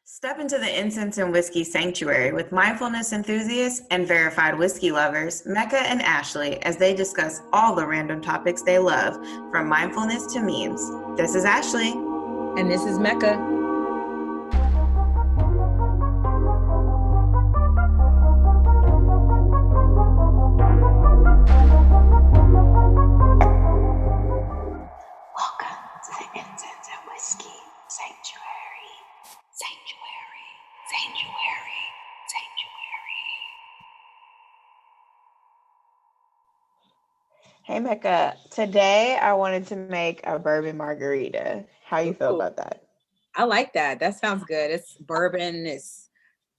Step into the Incense and Whiskey sanctuary with mindfulness enthusiasts and verified whiskey lovers, Mecca and Ashley, as they discuss all the random topics they love, from mindfulness to memes. This is Ashley. And this is Mecca. Hey Mecca, today I wanted to make a bourbon margarita. How you feel about that? I like that. That sounds good. It's bourbon, it's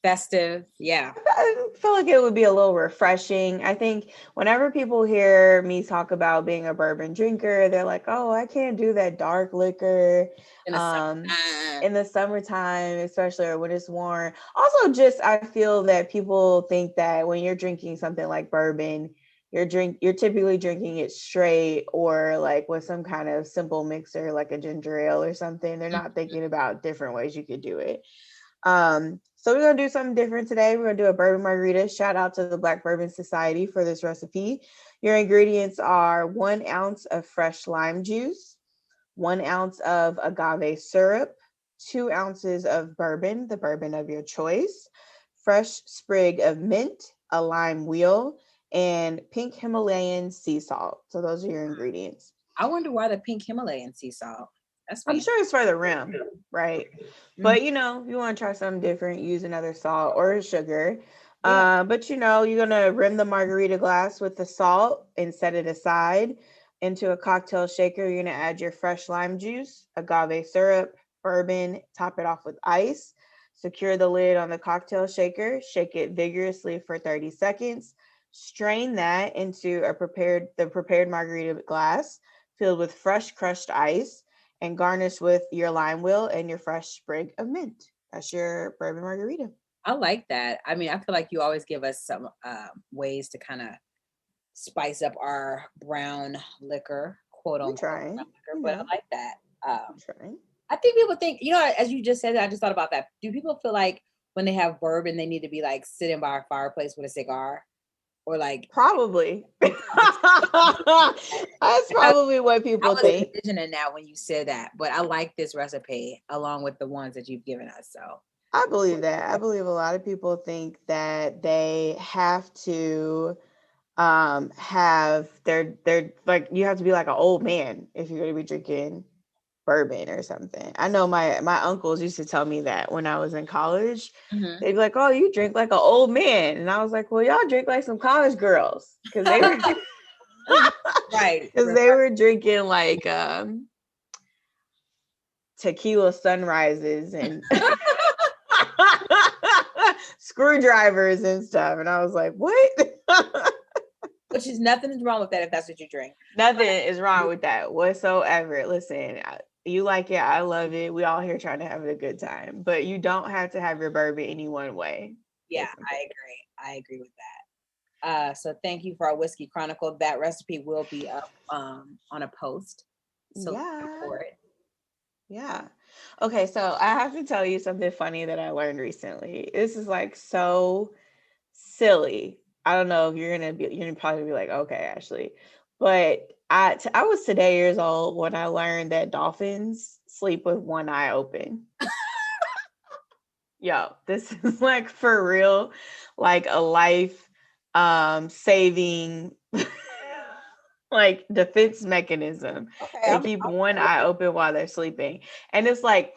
festive. Yeah. I feel like it would be a little refreshing. I think whenever people hear me talk about being a bourbon drinker, they're like, oh, I can't do that dark liquor In the summertime, especially, or when it's warm. Also, just I feel that people think that when you're drinking something like bourbon, you're typically drinking it straight or like with some kind of simple mixer like a ginger ale or something. They're not thinking about different ways you could do it. So we're gonna do something different today. We're gonna do a bourbon margarita. Shout out to the Black Bourbon Society for this recipe. Your ingredients are 1 ounce of fresh lime juice, 1 ounce of agave syrup, 2 ounces of bourbon, the bourbon of your choice, fresh sprig of mint, a lime wheel, and pink Himalayan sea salt. So those are your ingredients. I wonder why the pink Himalayan sea salt. I'm sure it's for the rim, right? Mm-hmm. But you want to try something different, use another salt or sugar. Yeah. But you're gonna rim the margarita glass with the salt and set it aside. Into a cocktail shaker, you're gonna add your fresh lime juice, agave syrup, bourbon, top it off with ice. Secure the lid on the cocktail shaker, shake it vigorously for 30 seconds. Strain that into the prepared margarita glass filled with fresh crushed ice and garnish with your lime wheel and your fresh sprig of mint. That's your bourbon margarita. I like that. I mean, I feel like you always give us some ways to kind of spice up our brown liquor, quote unquote, brown liquor, but I like that. I think people think, as you just said, I just thought about that. Do people feel like when they have bourbon, they need to be like sitting by a fireplace with a cigar? Or like probably that's probably what people think. I was envisioning that when you said that, but I like this recipe along with the ones that you've given us. So I believe that. I believe a lot of people think that they have to have their like you have to be like an old man if you're going to be drinking bourbon or something. I know my uncles used to tell me that when I was in college. Mm-hmm. They'd be like, oh, you drink like an old man. And I was like, well, y'all drink like some college girls. Because they were right. Because they were drinking like tequila sunrises and screwdrivers and stuff. And I was like, what? Which is nothing is wrong with that if that's what you drink. Nothing is wrong with that whatsoever. Listen, you like it, I love it. We all here trying to have a good time, but you don't have to have your bourbon any one way. Yeah, I agree with that. So thank you for our Whiskey Chronicle. That recipe will be up on a post. So look for it. Yeah. Okay, so I have to tell you something funny that I learned recently. This is like so silly. I don't know if you're gonna probably be like, okay, Ashley, but I was today years old when I learned that dolphins sleep with one eye open. Yo, this is like for real, like a life saving like defense mechanism. Okay, they keep one eye open while they're sleeping. And it's like,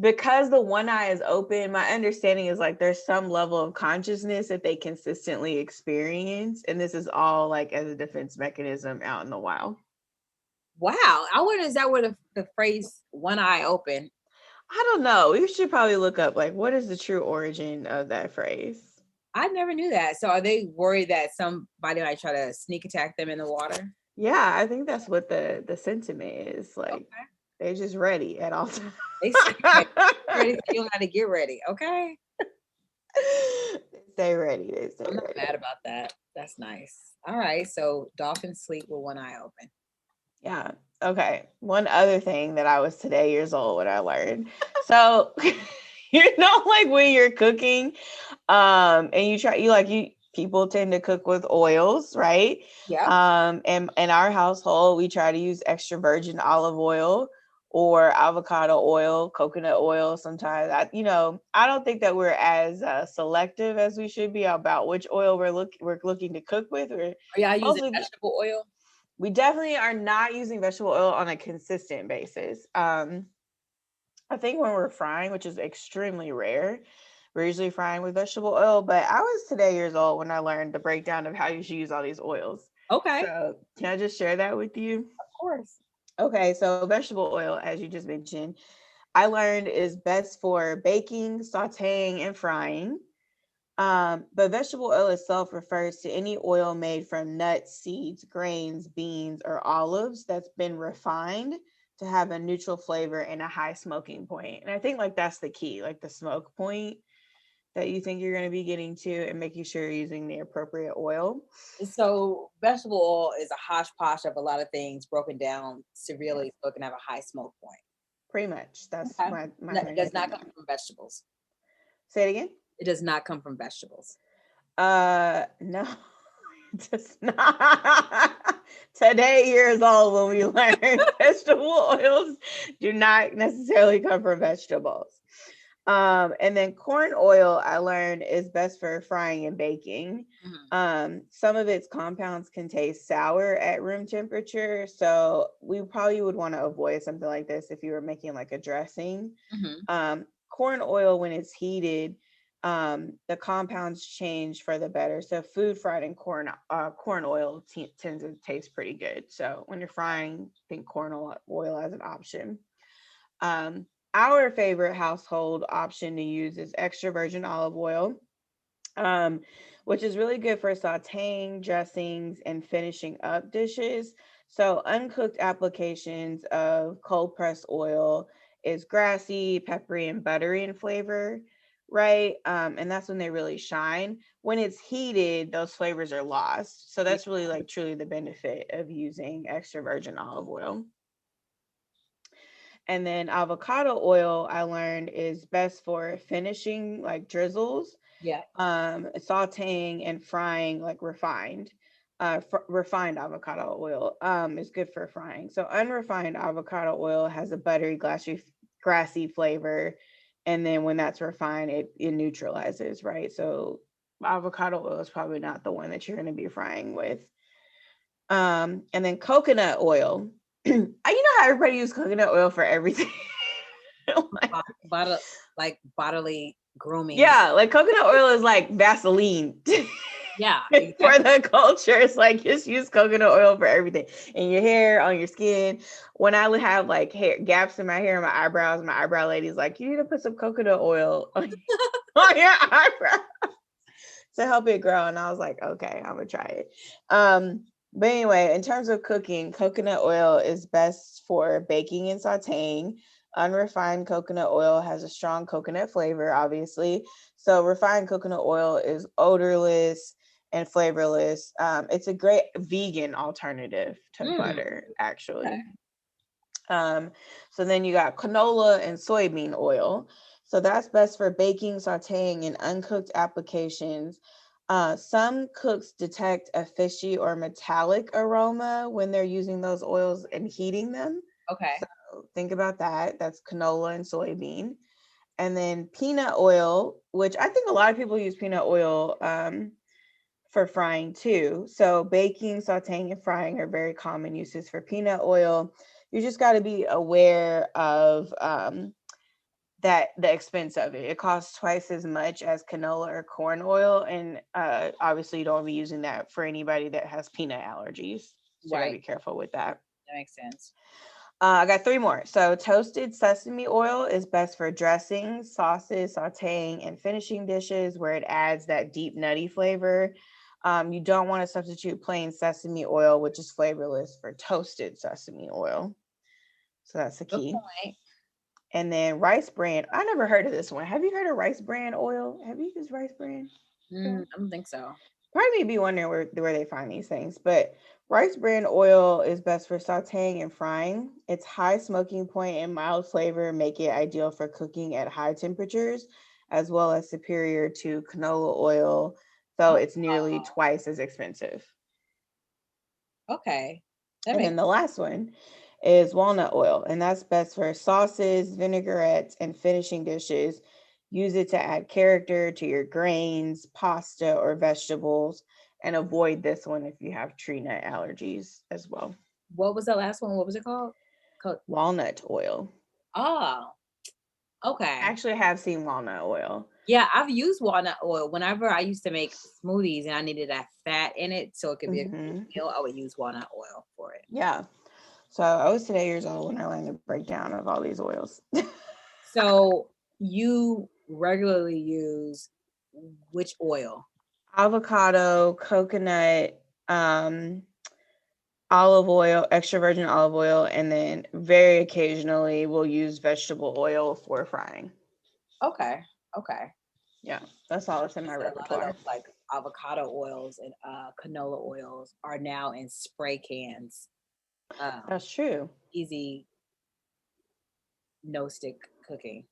because the one eye is open, my understanding is like there's some level of consciousness that they consistently experience. And this is all like as a defense mechanism out in the wild. Wow. I wonder, is that where the phrase one eye open? I don't know. You should probably look up like what is the true origin of that phrase? I never knew that. So are they worried that somebody might try to sneak attack them in the water? Yeah, I think that's what the sentiment is. Like, okay. They're just ready at all times. They stay ready. So you got to get ready, okay? Stay ready. I'm not mad about that. That's nice. All right, so dolphins sleep with one eye open. Yeah. Okay. One other thing that I was today years old when I learned. So like when you're cooking, and people tend to cook with oils, right? Yeah. And in our household, we try to use extra virgin olive oil or avocado oil, coconut oil. Sometimes I don't think that we're as selective as we should be about which oil we're looking to cook with. Are y'all using vegetable oil? We definitely are not using vegetable oil on a consistent basis. I think when we're frying, which is extremely rare, we're usually frying with vegetable oil. But I was today years old when I learned the breakdown of how you should use all these oils. Okay. So can I just share that with you? Of course. Okay, so vegetable oil, as you just mentioned, I learned is best for baking, sauteing, and frying. But vegetable oil itself refers to any oil made from nuts, seeds, grains, beans, or olives that's been refined to have a neutral flavor and a high smoking point. And I think like that's the key, like the smoke point that you think you're going to be getting to and making sure you're using the appropriate oil. So vegetable oil is a hodgepodge of a lot of things broken down severely so it can have a high smoke point. Pretty much. That's my It does not come from vegetables. Say it again. It does not come from vegetables. No, it does not. Today years old when we learned vegetable oils do not necessarily come from vegetables. And then corn oil, I learned, is best for frying and baking. Mm-hmm. Some of its compounds can taste sour at room temperature. So we probably would want to avoid something like this if you were making like a dressing. Mm-hmm. Corn oil, when it's heated, the compounds change for the better. So food fried in corn oil tends to taste pretty good. So when you're frying, think corn oil as an option. Our favorite household option to use is extra virgin olive oil, which is really good for sauteing, dressings, and finishing up dishes. So uncooked applications of cold pressed oil is grassy, peppery, and buttery in flavor, right? And that's when they really shine. When it's heated, those flavors are lost. So that's really like truly the benefit of using extra virgin olive oil. And then avocado oil, I learned, is best for finishing like drizzles. Yeah. Sauteing and frying like refined. Refined avocado oil is good for frying. So unrefined avocado oil has a buttery, grassy flavor. And then when that's refined, it neutralizes, right? So avocado oil is probably not the one that you're going to be frying with. And then coconut oil. You know how everybody uses coconut oil for everything. Bodily grooming. Yeah, like coconut oil is like Vaseline. Yeah, exactly. For the culture, it's like just use coconut oil for everything in your hair, on your skin. When I would have like hair gaps in my hair and my eyebrows, my eyebrow lady's like, you need to put some coconut oil on your eyebrows to help it grow. And I was like, okay, I'm gonna try it. But anyway, in terms of cooking, coconut oil is best for baking and sauteing. Unrefined coconut oil has a strong coconut flavor, obviously. So refined coconut oil is odorless and flavorless. It's a great vegan alternative to butter, actually. Okay. So then you got canola and soybean oil. So that's best for baking, sauteing, and uncooked applications. Some cooks detect a fishy or metallic aroma when they're using those oils and heating them. Okay. So think about that. That's canola and soybean. And then peanut oil, which I think a lot of people use peanut oil for frying too. So baking, sauteing, and frying are very common uses for peanut oil. You just got to be aware of that the expense of it. It costs twice as much as canola or corn oil, and obviously you don't be using that for anybody that has peanut allergies. So you gotta be careful with that. That makes sense. I got 3 more. So toasted sesame oil is best for dressing, sauces, sauteing, and finishing dishes where it adds that deep nutty flavor. You don't want to substitute plain sesame oil, which is flavorless, for toasted sesame oil. So that's the key. Good point. And then rice bran. I never heard of this one. Have you heard of rice bran oil? Have you used rice bran? I don't think so. Probably be wondering where they find these things. But Rice bran oil is best for sauteing and frying. Its high smoking point and mild flavor make it ideal for cooking at high temperatures, as well as superior to canola oil, though it's nearly twice as expensive. Okay. And then the last one is walnut oil, and that's best for sauces, vinaigrettes, and finishing dishes. Use it to add character to your grains, pasta, or vegetables, and avoid this one if you have tree nut allergies as well. What was the last one? What was it called? Walnut oil. Oh, okay. I actually have seen walnut oil. Yeah, I've used walnut oil whenever I used to make smoothies and I needed that fat in it so it could be a good meal. I would use walnut oil for it. Yeah. So I was today years old when I learned the breakdown of all these oils. So you regularly use which oil? Avocado, coconut, olive oil, extra virgin olive oil, and then very occasionally we'll use vegetable oil for frying. Okay. Yeah, that's all that's in my repertoire. A lot of like avocado oils and canola oils are now in spray cans. That's true. Easy, no stick cooking.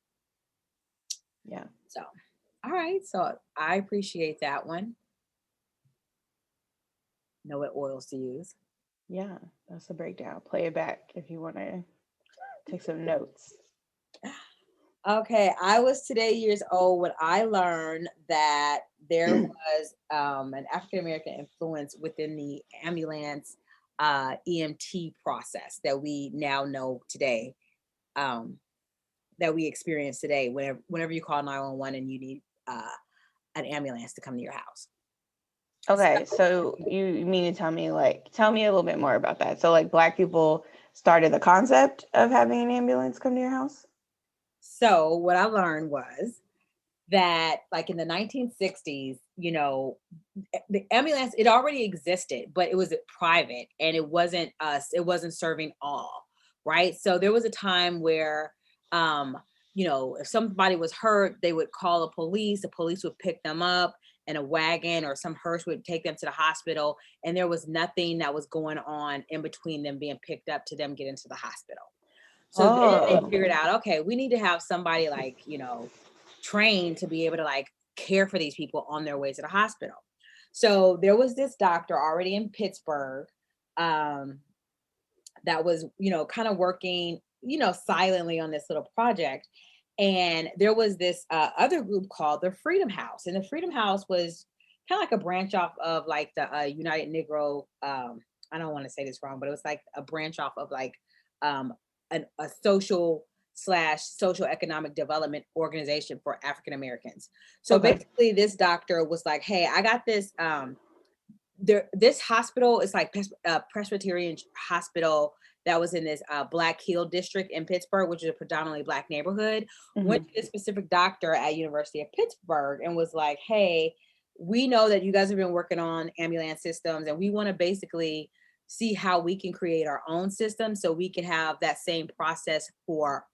Yeah. So, all right. So I appreciate that one. Know what oils to use. Yeah, that's the breakdown. Play it back if you want to take some notes. Okay, I was today years old when I learned that there was an African American influence within the ambulance EMT process that we now know today, that we experience today. Whenever you call 911 and you need an ambulance to come to your house. Okay, so you mean to tell me a little bit more about that? So like Black people started the concept of having an ambulance come to your house? So what I learned was that like in the 1960s, you know, the ambulance, it already existed, but it was private and it wasn't serving all, right? So there was a time where, you know, if somebody was hurt, they would call the police would pick them up in a wagon or some hearse would take them to the hospital. And there was nothing that was going on in between them being picked up to them getting to the hospital. So then they figured out, okay, we need to have somebody like, you know, trained to be able to like care for these people on their way to the hospital. So there was this doctor already in Pittsburgh that was, you know, kind of working, you know, silently on this little project. And there was this other group called the Freedom House. And the Freedom House was kind of like a branch off of like the United Negro. I don't want to say this wrong, but it was like a branch off of like a social economic development organization for African Americans. So basically this doctor was like, hey, I got this, this hospital is like Presbyterian hospital that was in this Black Hill district in Pittsburgh, which is a predominantly Black neighborhood. Went to this specific doctor at University of Pittsburgh and was like, hey, we know that you guys have been working on ambulance systems and we want to basically see how we can create our own system so we can have that same process for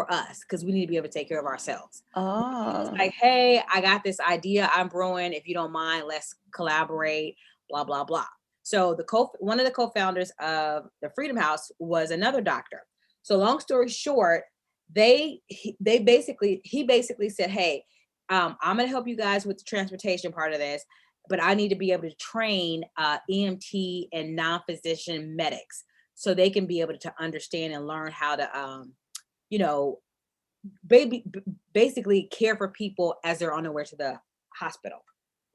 us, because we need to be able to take care of ourselves. Like, hey, I got this idea I'm brewing. If you don't mind, let's collaborate, blah, blah, blah. So one of the co-founders of the Freedom House was another doctor. So long story short, he basically said, hey, I'm going to help you guys with the transportation part of this, but I need to be able to train EMT and non-physician medics so they can be able to understand and learn how to, you know, basically care for people as they're on their way to the hospital.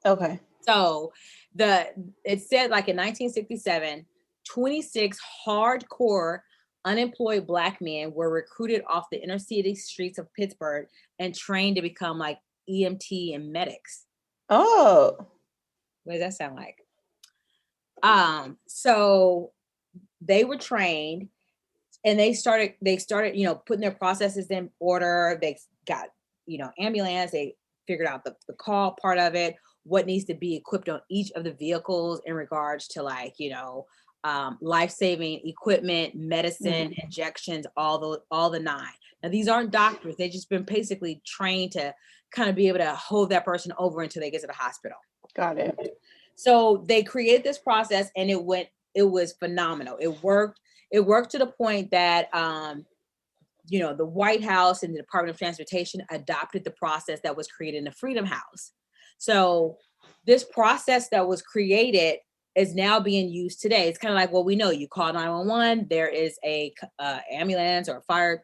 Okay. So it said like in 1967, 26 hardcore unemployed Black men were recruited off the inner city streets of Pittsburgh and trained to become like EMT and medics. Oh. What does that sound like? So they were trained and they started, you know, putting their processes in order. They got, you know, ambulance, they figured out the call part of it, what needs to be equipped on each of the vehicles in regards to like, you know, life-saving equipment, medicine, injections, all the nine. Now these aren't doctors. They've just been basically trained to kind of be able to hold that person over until they get to the hospital. Got it. So they created this process and it was phenomenal. It worked to the point that the White House and the Department of Transportation adopted the process that was created in the Freedom House. So this process that was created is now being used today. It's kind of like what we know. You call 911, there is a ambulance or fire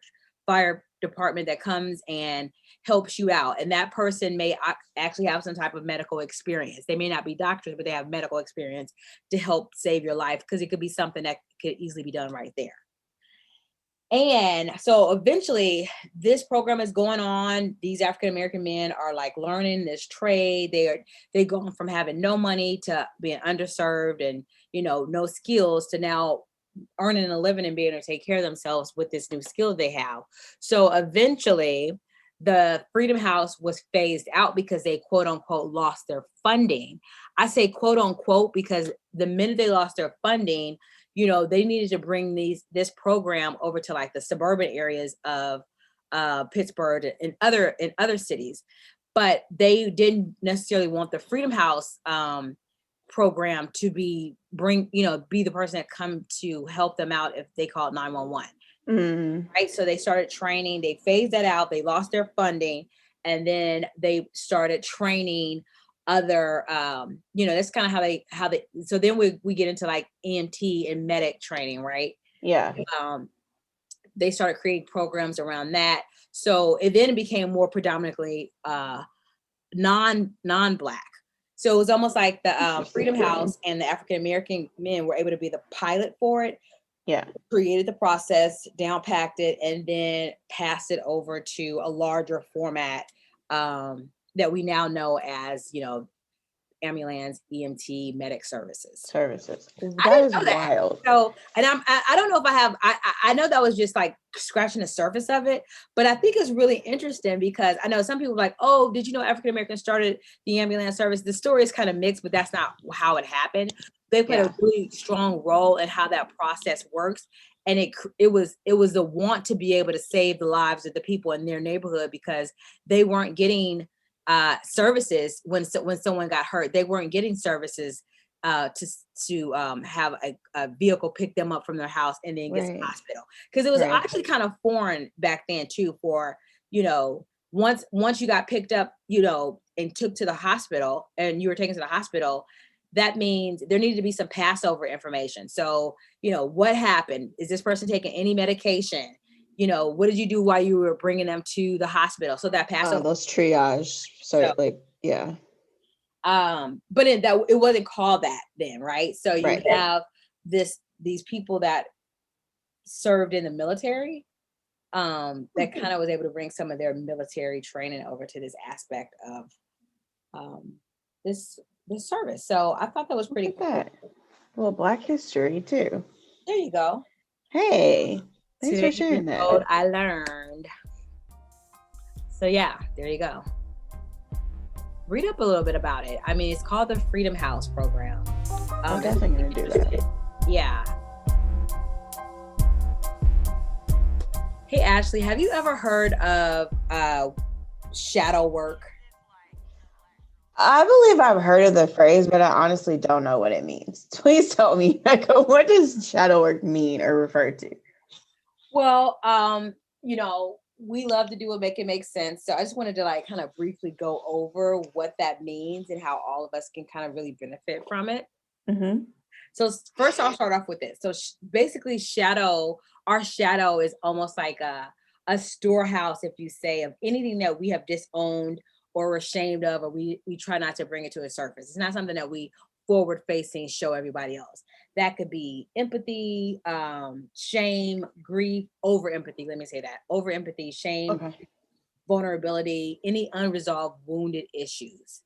department that comes and helps you out. And that person may actually have some type of medical experience. They may not be doctors, but they have medical experience to help save your life, because it could be something that could easily be done right there. And so eventually this program is going on. These African-American men are like learning this trade. They're going from having no money to being underserved and, no skills, to now earning a living and being able to take care of themselves with this new skill they have. So eventually the Freedom House was phased out because they quote unquote lost their funding. I say quote unquote because the minute they lost their funding, they needed to bring this program over to like the suburban areas of Pittsburgh and other cities, but they didn't necessarily want the Freedom House program to be the person that come to help them out if they called 911. Right. So they started training, they phased that out, they lost their funding, and then they started training other that's kind of how they so then we get into like EMT and medic training, right? Yeah. They started creating programs around that. So it then became more predominantly non-Black. So it was almost like the Freedom House and the African-American men were able to be the pilot for it. Yeah. Created the process, down-packed it, and then passed it over to a larger format that we now know as, ambulance, EMT, medic services. That is wild. So, and I don't know if I know that was just like scratching the surface of it, but I think it's really interesting because I know some people are like, oh, did you know African Americans started the ambulance service? The story is kind of mixed, but that's not how it happened. They played a really strong role in how that process works. And it was the want to be able to save the lives of the people in their neighborhood, because they weren't getting services when someone got hurt. They weren't getting services to have a vehicle pick them up from their house and then get to the hospital, because it was actually kind of foreign back then too, for once you got picked up and took to the hospital and you were taken to the hospital, that means there needed to be some Passover information. So what happened? Is this person taking any medication? What did you do while you were bringing them to the hospital? So that Passover, those triage. Yeah. But it wasn't called that then, right? So you have these people that served in the military, that kind of was able to bring some of their military training over to this aspect of this service. So I thought that was pretty cool. Well, Black history too. There you go. Hey, thanks for sharing that. I learned. So yeah, there you go. Read up a little bit about it. I mean, it's called the Freedom House program. I'm definitely gonna do that. Yeah. Hey, Ashley, have you ever heard of shadow work? I believe I've heard of the phrase, but I honestly don't know what it means. Please tell me, what does shadow work mean or refer to? Well, we love to do it, make it make sense. So I just wanted to like kind of briefly go over what that means and how all of us can kind of really benefit from it. Mm-hmm. So first I'll start off with this. So basically our shadow is almost like a storehouse, if you say, of anything that we have disowned or we're ashamed of, or we try not to bring it to the surface. It's not something that we forward facing show everybody else. That could be empathy, shame, grief, over empathy. Let me say that. Over empathy, shame, vulnerability, any unresolved wounded issues,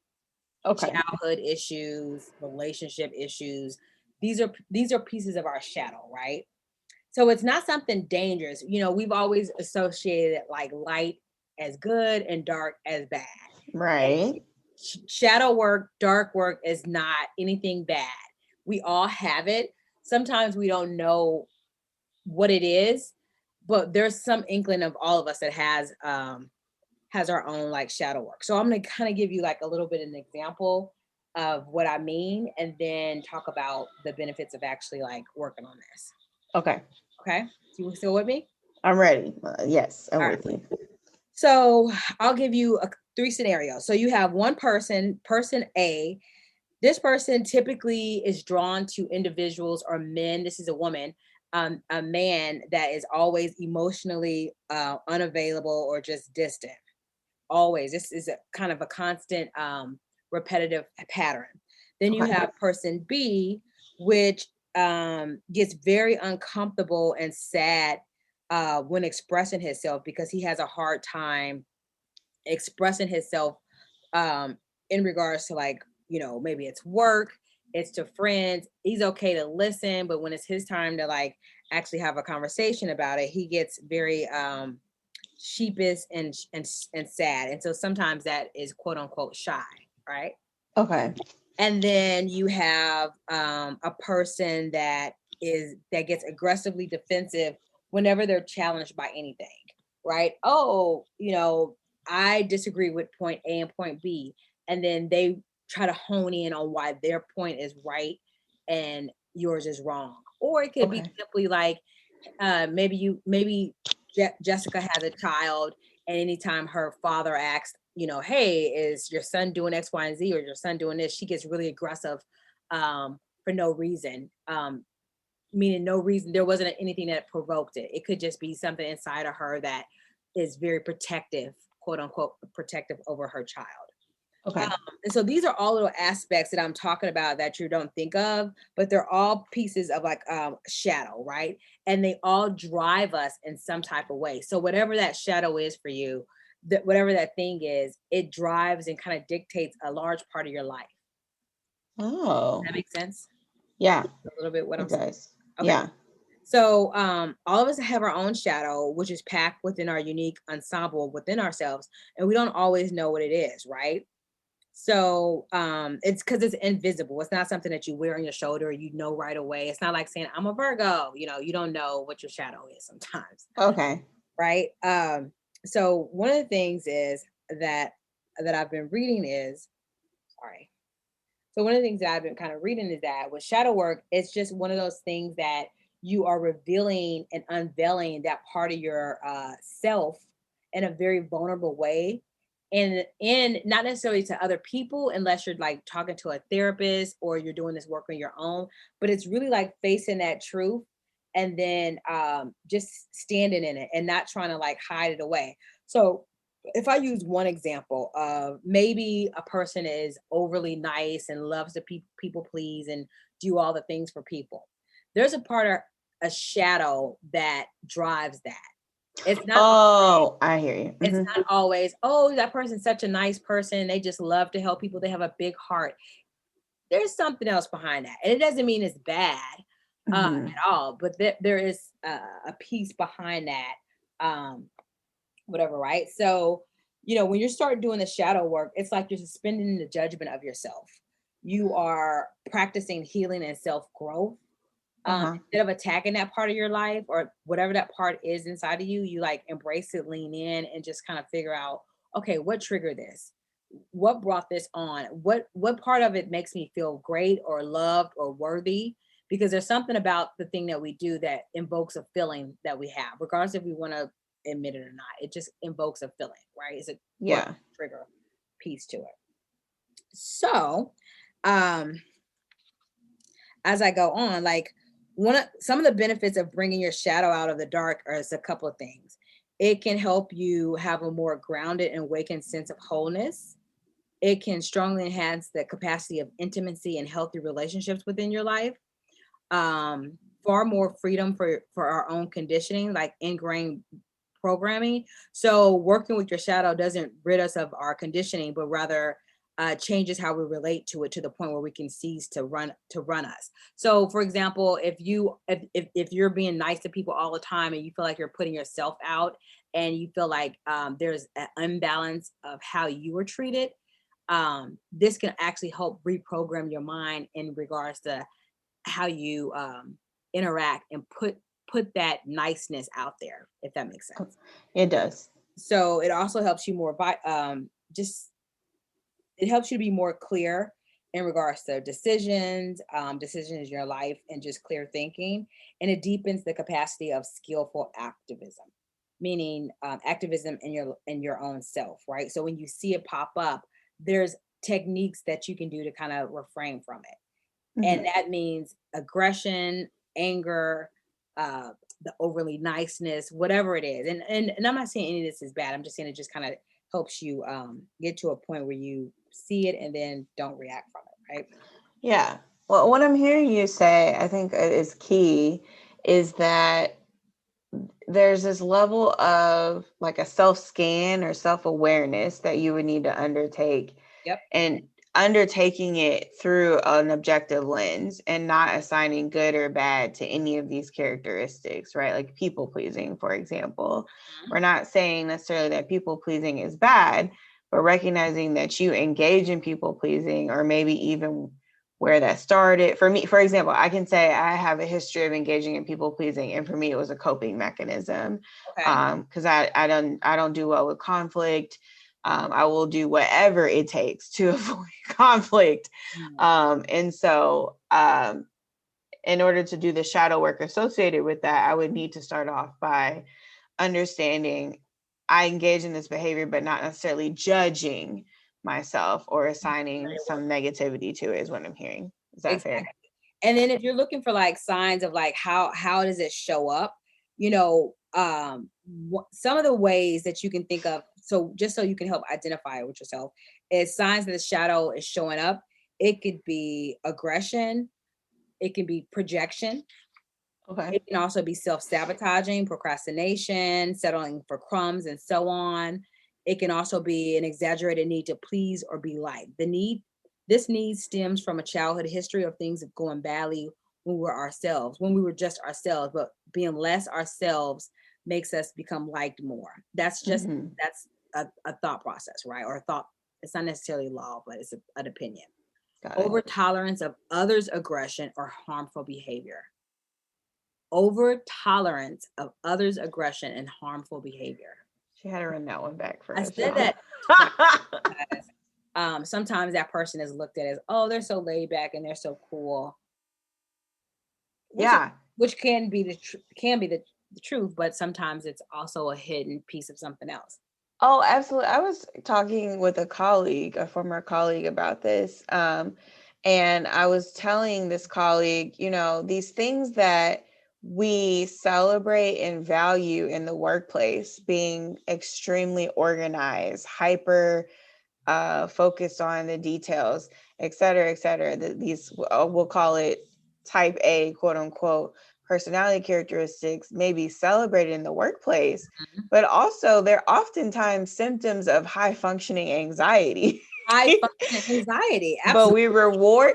childhood issues, relationship issues. These are pieces of our shadow, right? So it's not something dangerous. We've always associated like light as good and dark as bad. Right. Shadow work, dark work is not anything bad. We all have it. Sometimes we don't know what it is, but there's some inkling of all of us that has our own like shadow work. So I'm going to kind of give you like a little bit of an example of what I mean, and then talk about the benefits of actually like working on this. Okay. Okay. You still with me? I'm ready. Yes, I'm with you. So I'll give you 3 scenarios. So you have one person A. This person typically is drawn to individuals or men. This is a woman, a man that is always emotionally unavailable or just distant. Always. This is a kind of a constant repetitive pattern. Then you have person B, which gets very uncomfortable and sad when expressing himself because he has a hard time expressing himself in regards to like, maybe it's work, it's to friends. He's okay to listen, but when it's his time to like actually have a conversation about it, he gets very sheepish and sad. And so sometimes that is quote unquote shy, right? Okay. And then you have a person that gets aggressively defensive whenever they're challenged by anything, right? Oh, I disagree with point A and point B, and then they try to hone in on why their point is right and yours is wrong. Or it could be simply like maybe Jessica has a child, and anytime her father asks, hey, is your son doing X, Y, and Z, or your son doing this, she gets really aggressive for no reason. Meaning no reason, there wasn't anything that provoked it. It could just be something inside of her that is very protective, quote unquote, protective over her child. Okay. And so these are all little aspects that I'm talking about that you don't think of, but they're all pieces of like shadow, right? And they all drive us in some type of way. So whatever that shadow is for you, whatever that thing is, it drives and kind of dictates a large part of your life. Oh. Does that make sense? Yeah. A little bit what I'm saying. Okay. Yeah. So all of us have our own shadow, which is packed within our unique ensemble within ourselves, and we don't always know what it is, right? So it's because it's invisible. It's not something that you wear on your shoulder, right away. It's not like saying I'm a Virgo. You don't know what your shadow is sometimes. Okay. Right. So one of the things is that I've been reading is So one of the things that I've been kind of reading is that with shadow work, it's just one of those things that you are revealing and unveiling that part of your self in a very vulnerable way. And not necessarily to other people, unless you're like talking to a therapist or you're doing this work on your own, but it's really like facing that truth and then just standing in it and not trying to like hide it away. So if I use one example of maybe a person is overly nice and loves to people please and do all the things for people, there's a part of a shadow that drives that. It's not. Oh, I hear you. It's not always, oh, that person's such a nice person. They just love to help people. They have a big heart. There's something else behind that. And it doesn't mean it's bad at all, but there is a piece behind that. Whatever, right? So, when you start doing the shadow work, it's like you're suspending the judgment of yourself. You are practicing healing and self-growth. Instead of attacking that part of your life or whatever that part is inside of you, you like embrace it, lean in, and just kind of figure out, okay, what triggered this? What brought this on? What part of it makes me feel great or loved or worthy? Because there's something about the thing that we do that invokes a feeling that we have, regardless if we want to admit it or not. It just invokes a feeling, right? It's a trigger piece to it. So, as I go on, like some of the benefits of bringing your shadow out of the dark is a couple of things. It can help you have a more grounded and awakened sense of wholeness. It can strongly enhance the capacity of intimacy and healthy relationships within your life. Far more freedom for our own conditioning, like ingrained programming. So working with your shadow doesn't rid us of our conditioning, but rather changes how we relate to it to the point where we can cease to run us. So for example, if you're being nice to people all the time and you feel like you're putting yourself out and you feel like there's an imbalance of how you were treated, this can actually help reprogram your mind in regards to how you interact and put that niceness out there, if that makes sense. It does. So it also helps you more it helps you to be more clear in regards to decisions in your life, and just clear thinking. And it deepens the capacity of skillful activism, meaning activism in your own self, right? So when you see it pop up, there's techniques that you can do to kind of refrain from it. And that means aggression, anger, the overly niceness, whatever it is. And I'm not saying any of this is bad. I'm just saying it just kind of helps you get to a point where you see it and then don't react from it, right? Yeah. Well, what I'm hearing you say, I think is key, is that there's this level of like a self-scan or self-awareness that you would need to undertake. Yep. And undertaking it through an objective lens and not assigning good or bad to any of these characteristics, right? Like people pleasing, for example. We're not saying necessarily that people pleasing is bad, but recognizing that you engage in people pleasing, or maybe even where that started. For me, for example, I can say I have a history of engaging in people pleasing, and for me, it was a coping mechanism. Because I don't do well with conflict. I will do whatever it takes to avoid conflict. And so in order to do the shadow work associated with that, I would need to start off by understanding I engage in this behavior, but not necessarily judging myself or assigning some negativity to it, is what I'm hearing. Is that fair? And then if you're looking for like signs of like how does it show up, you know, some of the ways that you can think of, so just so you can help identify it with yourself, is signs that the shadow is showing up. It could be aggression, it can be projection. Okay. It can also be self-sabotaging, procrastination, settling for crumbs, and so on. It can also be an exaggerated need to please or be liked. This need stems from a childhood history of things going badly when we were just ourselves, but being less ourselves makes us become liked more. That's just, that's a thought process, right? Or a thought, it's not necessarily law, but it's an opinion. Over tolerance of others' aggression or harmful behavior. Over tolerance of others' aggression and harmful behavior. She had to run that one back for us. I said that sometimes that person is looked at as, oh, they're so laid back and they're so cool. Which can be the truth, but sometimes it's also a hidden piece of something else. Oh, absolutely. I was talking with a former colleague about this. And I was telling this colleague, you know, these things that we celebrate and value in the workplace, being extremely organized, hyper focused on the details, et cetera, these, we'll call it type A, quote unquote, personality characteristics may be celebrated in the workplace, but also they're oftentimes symptoms of high functioning anxiety. Anxiety. Absolutely.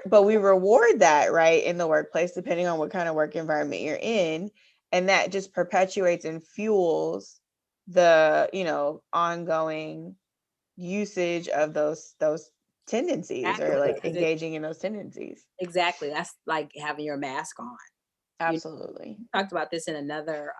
But we reward that, right, in the workplace, depending on what kind of work environment you're in. And that just perpetuates and fuels the, you know, ongoing usage of those tendencies, or like engaging in those tendencies. Exactly. That's like having your mask on. Absolutely. You talked about this in another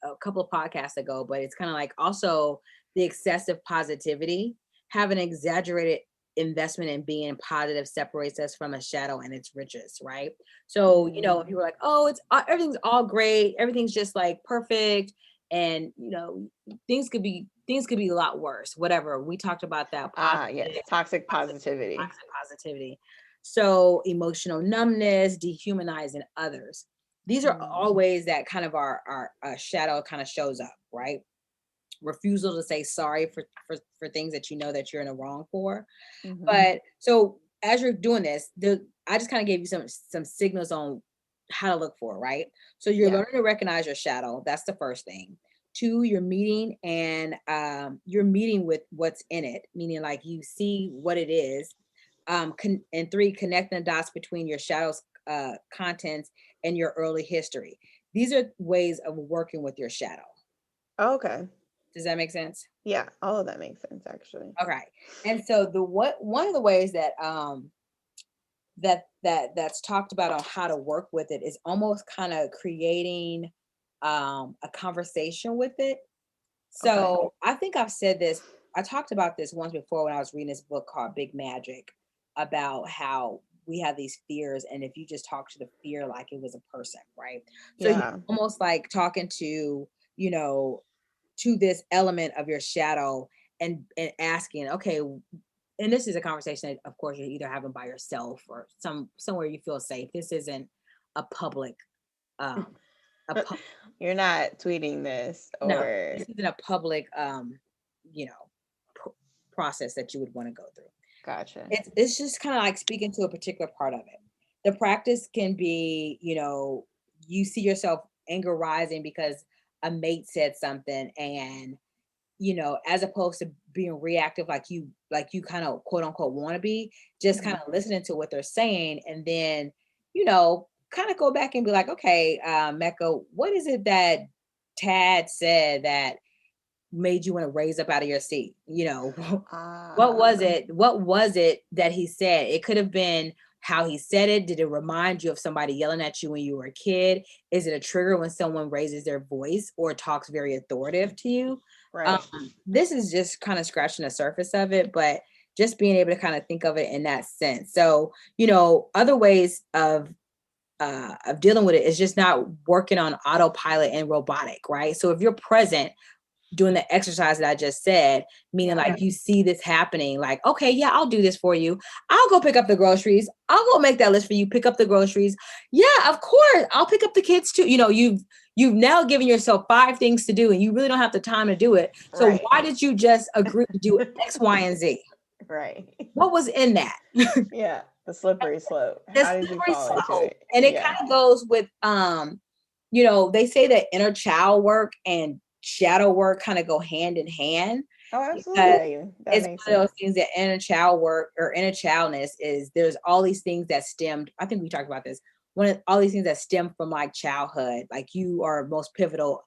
a couple of podcasts ago, but it's kind of like also the excessive positivity. Having exaggerated investment in being positive separates us from a shadow and its riches, right? So, you know, if you were like, oh, it's everything's all great, everything's just like perfect, and you know, things could be a lot worse, whatever. We talked about that. Yes, toxic positivity. So emotional numbness, dehumanizing others. These are all ways that kind of our shadow kind of shows up, right? Refusal to say sorry for things that you know that you're in the wrong for. But so as you're doing this, I just kind of gave you some signals on how to look for it, right? So you're learning to recognize your shadow. That's the first thing. 2, you're meeting with what's in it, meaning like you see what it is. And 3, connecting the dots between your shadow's contents and your early history. These are ways of working with your shadow. Okay. Does that make sense? Yeah, all of that makes sense, actually. Okay. And so one of the ways that that's talked about on how to work with it is almost kind of creating a conversation with it. So I think I've said this, I talked about this once before when I was reading this book called Big Magic. about how we have these fears, and if you just talk to the fear like it was a person, right? So Yeah. you're almost like talking to, you know, to this element of your shadow, and asking, okay, and this is a conversation that of course you're either having by yourself or somewhere you feel safe. This isn't a public you're not tweeting this, or no, this isn't a public you know, process that you would want to go through. Gotcha. It's just kind of like speaking to a particular part of it. The practice can be, you know, you see yourself anger rising because a mate said something, and you know, as opposed to being reactive like you kind of quote unquote want to be, just kind of listening to what they're saying, and then, you know, kind of go back and be like, okay, Mecca, what is it that Tad said that made you want to raise up out of your seat? You know, what was it? What was it that he said? It could have been how he said it. Did it remind you of somebody yelling at you when you were a kid? Is it a trigger when someone raises their voice or talks very authoritative to you? Right. This is just kind of scratching the surface of it, but just being able to kind of think of it in that sense. So, you know, other ways of dealing with it is just not working on autopilot and robotic, right? So if you're present doing the exercise that I just said, meaning like you see this happening, like, okay, yeah, I'll do this for you. I'll go pick up the groceries. I'll go make that list for you. Pick up the groceries. Yeah, of course. I'll pick up the kids too. You know, you've now given yourself 5 things to do, and you really don't have the time to do it. So why did you just agree to do X, Y, and Z? Right. What was in that? Yeah, the slippery slope. How did you fall into it? And it kind of goes with you know, they say that inner child work and shadow work kind of go hand in hand. Oh, absolutely. It's one of those things that inner child work or inner childness is, there's all these things that stemmed. I think we talked about this. All these things that stem from like childhood, like you are most pivotal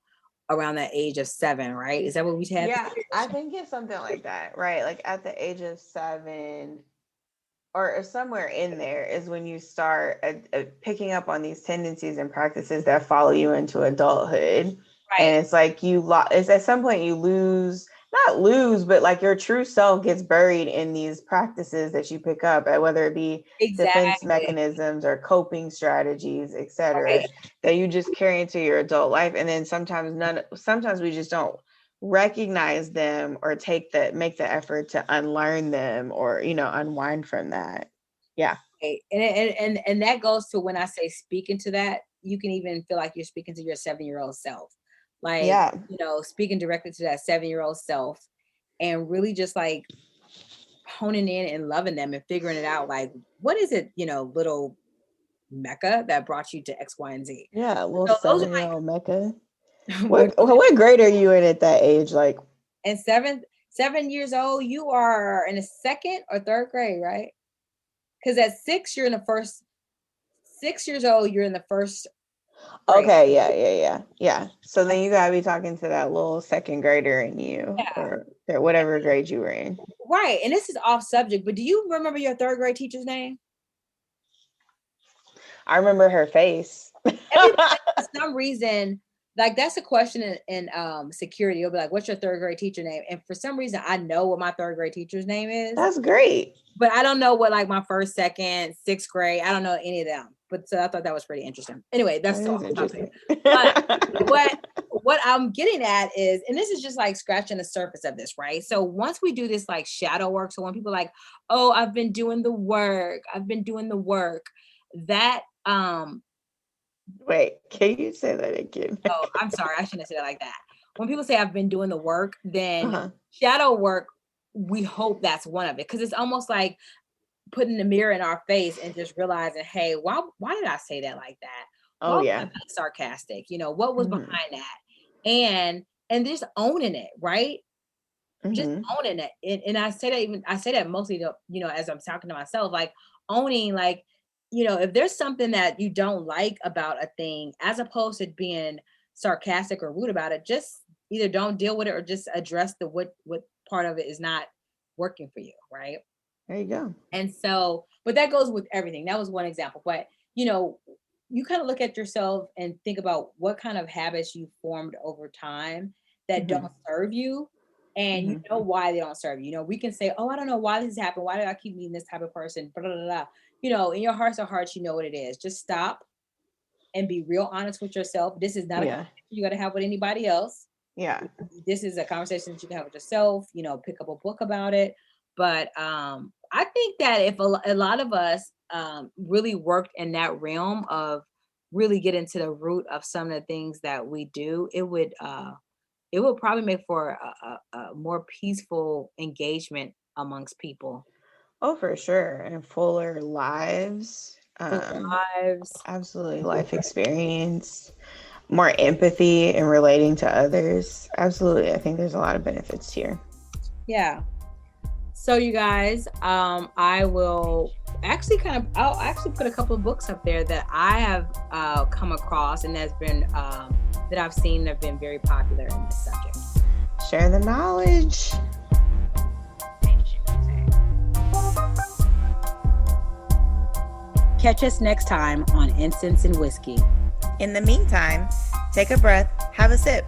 around that age of 7, right? Is that what we had? Yeah, I think it's something like that, right? Like at the age of 7 or somewhere in there is when you start picking up on these tendencies and practices that follow you into adulthood. Right. And it's like it's at some point you not lose, but like your true self gets buried in these practices that you pick up, whether it be defense mechanisms or coping strategies, etc., that you just carry into your adult life. And then sometimes we just don't recognize them or make the effort to unlearn them or, you know, unwind from that. Yeah. And that goes to when I say speaking to that, you can even feel like you're speaking to your 7-year-old self. Like, you know, speaking directly to that 7-year-old self and really just like honing in and loving them and figuring it out. Like, what is it, you know, little Mecca that brought you to X, Y, and Z? Yeah, little 7-year-old Mecca. What grade are you in at that age? Like, and 7 years old, you are in the 2nd or 3rd grade, right? Because at 6, you're in the first. 6 years old, you're in the first grade. Okay, yeah. So then you gotta be talking to that little 2nd grader in you, or whatever grade you were in. Right, and this is off subject, but do you remember your 3rd grade teacher's name? I remember her face. Everybody, for some reason, like that's a question in security. You'll be like, "What's your 3rd grade teacher name?" And for some reason, I know what my 3rd grade teacher's name is. That's great. But I don't know what like my 1st, 2nd, 6th grade. I don't know any of them. But so I thought that was pretty interesting. Anyway, that's so interesting. But what I'm getting at is, and this is just like scratching the surface of this, right? So once we do this like shadow work, so when people are like, "Oh, I've been doing the work," that wait, can you say that again? Oh, I'm sorry, I shouldn't have said it like that. When people say I've been doing the work, then shadow work, we hope that's one of it, because it's almost like putting the mirror in our face and just realizing, hey, why did I say that like that? Oh, why yeah. was I sarcastic? You know, what was behind that? And just owning it, right? Just owning it. And I say that mostly to, you know, as I'm talking to myself, like owning, like, you know, if there's something that you don't like about a thing, as opposed to being sarcastic or rude about it, just either don't deal with it or just address what part of it is not working for you, right? There you go. And so, but that goes with everything. That was one example. But, you know, you kind of look at yourself and think about what kind of habits you formed over time that don't serve you. And you know why they don't serve you. You know, we can say, oh, I don't know why this happened. Why did I keep meeting this type of person? Blah, blah, blah, blah. You know, in your hearts of hearts, you know what it is. Just stop and be real honest with yourself. This is not a conversation you got to have with anybody else. Yeah. This is a conversation that you can have with yourself, you know, pick up a book about it. But I think that if a lot of us really worked in that realm of really get into the root of some of the things that we do, it would probably make for a more peaceful engagement amongst people. Oh, for sure. And fuller lives. Absolutely. Life experience, more empathy and relating to others. Absolutely. I think there's a lot of benefits here. Yeah. So you guys, I'll actually put a couple of books up there that I have come across and that's been that I've seen have been very popular in this subject. Share the knowledge. Catch us next time on Incense and Whiskey. In the meantime, take a breath, have a sip.